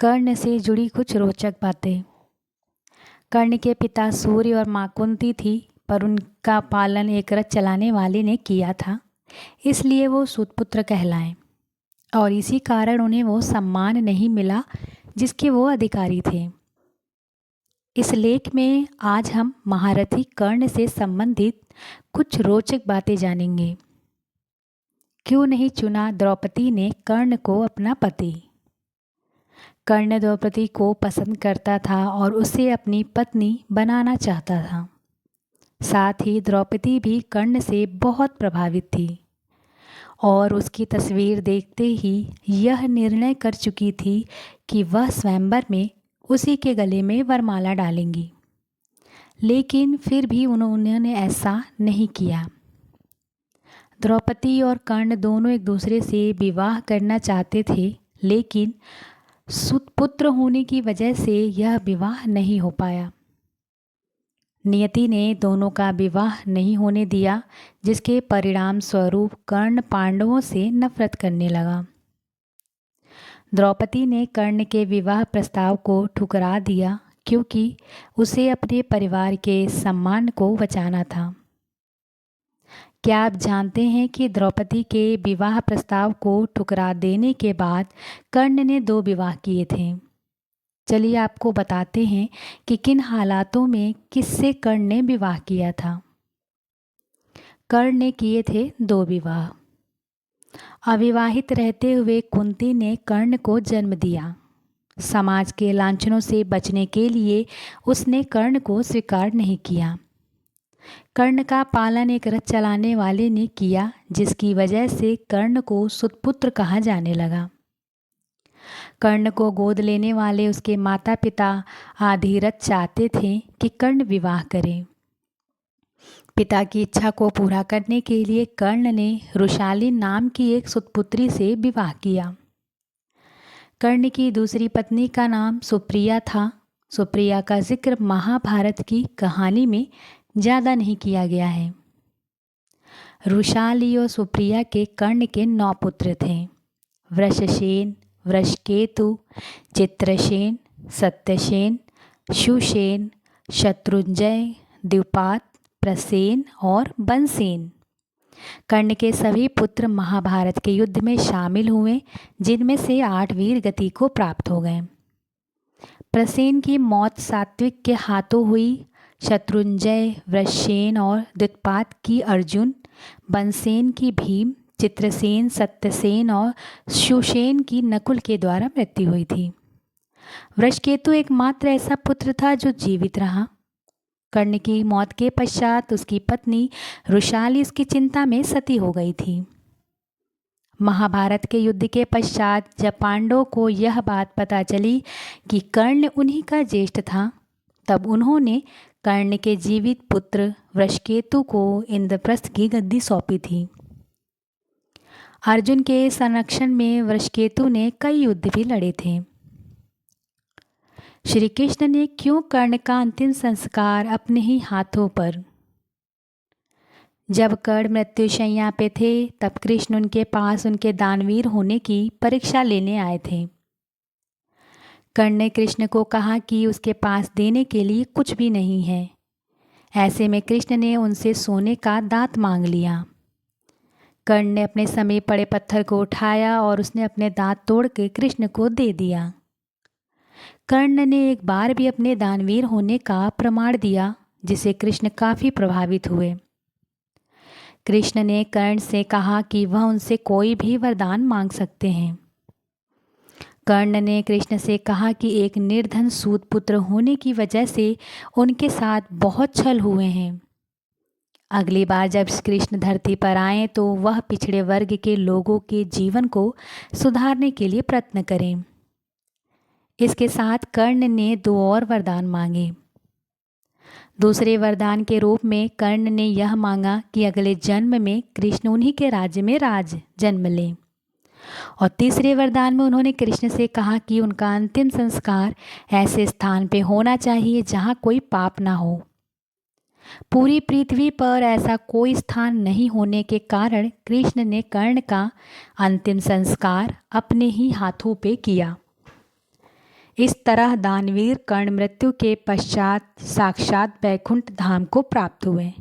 कर्ण से जुड़ी कुछ रोचक बातें। कर्ण के पिता सूर्य और माँ कुंती थी, पर उनका पालन एक रथ चलाने वाले ने किया था, इसलिए वो सुतपुत्र कहलाए और इसी कारण उन्हें वो सम्मान नहीं मिला जिसके वो अधिकारी थे। इस लेख में आज हम महारथी कर्ण से संबंधित कुछ रोचक बातें जानेंगे। क्यों नहीं चुना द्रौपदी ने कर्ण को अपना पति? कर्ण द्रौपदी को पसंद करता था और उसे अपनी पत्नी बनाना चाहता था। साथ ही द्रौपदी भी कर्ण से बहुत प्रभावित थी और उसकी तस्वीर देखते ही यह निर्णय कर चुकी थी कि वह स्वयंवर में उसी के गले में वरमाला डालेंगी। लेकिन फिर भी उन्होंने ऐसा नहीं किया। द्रौपदी और कर्ण दोनों एक दूसरे से विवाह करना चाहते थे, लेकिन सुतपुत्र होने की वजह से यह विवाह नहीं हो पाया। नियति ने दोनों का विवाह नहीं होने दिया, जिसके परिणाम स्वरूप कर्ण पांडवों से नफरत करने लगा। द्रौपदी ने कर्ण के विवाह प्रस्ताव को ठुकरा दिया क्योंकि उसे अपने परिवार के सम्मान को बचाना था। क्या आप जानते हैं कि द्रौपदी के विवाह प्रस्ताव को ठुकरा देने के बाद कर्ण ने 2 विवाह किए थे? चलिए आपको बताते हैं कि किन हालातों में किससे कर्ण ने विवाह किया था। कर्ण ने किए थे 2 विवाह। अविवाहित रहते हुए कुंती ने कर्ण को जन्म दिया। समाज के लांछनों से बचने के लिए उसने कर्ण को स्वीकार नहीं किया। कर्ण का पालन एक रथ चलाने वाले ने किया, जिसकी वजह से कर्ण को सुतपुत्र कहा जाने लगा। कर्ण को गोद लेने वाले उसके माता पिता आधिरथ चाहते थे कि कर्ण विवाह करे। पिता की इच्छा को पूरा करने के लिए कर्ण ने रुशाली नाम की एक सुतपुत्री से विवाह किया। कर्ण की दूसरी पत्नी का नाम सुप्रिया था। सुप्रिया का जिक्र महाभारत की कहानी में ज़्यादा नहीं किया गया है। रुशाली और सुप्रिया के कर्ण के 9 पुत्र थे। वृषसेन, वृषकेतु, चित्रसेन, सत्यसेन, सुसेन, शत्रुंजय, द्विपात, प्रसेन और बनसेन। कर्ण के सभी पुत्र महाभारत के युद्ध में शामिल हुए, जिनमें से 8 वीर गति को प्राप्त हो गए। प्रसेन की मौत सात्विक के हाथों हुई। शत्रुंजय, वृषसेन और द्विपात की अर्जुन, बनसेन की भीम, चित्रसेन, सत्यसेन और सुसेन की नकुल के द्वारा मृत्यु हुई थी। वृषकेतु एकमात्र ऐसा पुत्र था जो जीवित रहा। कर्ण की मौत के पश्चात उसकी पत्नी रुशाली उसकी चिंता में सती हो गई थी। महाभारत के युद्ध के पश्चात जब पांडवों को यह बात पता चली कि कर्ण उन्हीं का ज्येष्ठ था, तब उन्होंने कर्ण के जीवित पुत्र वृषकेतु को इंद्रप्रस्थ की गद्दी सौंपी थी। अर्जुन के संरक्षण में वृषकेतु ने कई युद्ध भी लड़े थे। श्री कृष्ण ने क्यों कर्ण का अंतिम संस्कार अपने ही हाथों पर? जब कर्ण मृत्युशैया पे थे, तब कृष्ण उनके पास उनके दानवीर होने की परीक्षा लेने आए थे। कर्ण ने कृष्ण को कहा कि उसके पास देने के लिए कुछ भी नहीं है। ऐसे में कृष्ण ने उनसे सोने का दांत मांग लिया। कर्ण ने अपने समीप पड़े पत्थर को उठाया और उसने अपने दांत तोड़ के कृष्ण को दे दिया। कर्ण ने एक बार भी अपने दानवीर होने का प्रमाण दिया, जिसे कृष्ण काफ़ी प्रभावित हुए। कृष्ण ने कर्ण से कहा कि वह उनसे कोई भी वरदान मांग सकते हैं। कर्ण ने कृष्ण से कहा कि एक निर्धन सूत पुत्र होने की वजह से उनके साथ बहुत छल हुए हैं। अगली बार जब कृष्ण धरती पर आए तो वह पिछड़े वर्ग के लोगों के जीवन को सुधारने के लिए प्रयत्न करें। इसके साथ कर्ण ने 2 और वरदान मांगे। दूसरे वरदान के रूप में कर्ण ने यह मांगा कि अगले जन्म में कृष्ण उन्हीं के राज्य में राज जन्म लें। और तीसरे वरदान में उन्होंने कृष्ण से कहा कि उनका अंतिम संस्कार ऐसे स्थान पे होना चाहिए जहाँ कोई पाप ना हो। पूरी पृथ्वी पर ऐसा कोई स्थान नहीं होने के कारण कृष्ण ने कर्ण का अंतिम संस्कार अपने ही हाथों पे किया। इस तरह दानवीर कर्ण मृत्यु के पश्चात साक्षात वैकुंठ धाम को प्राप्त हुए।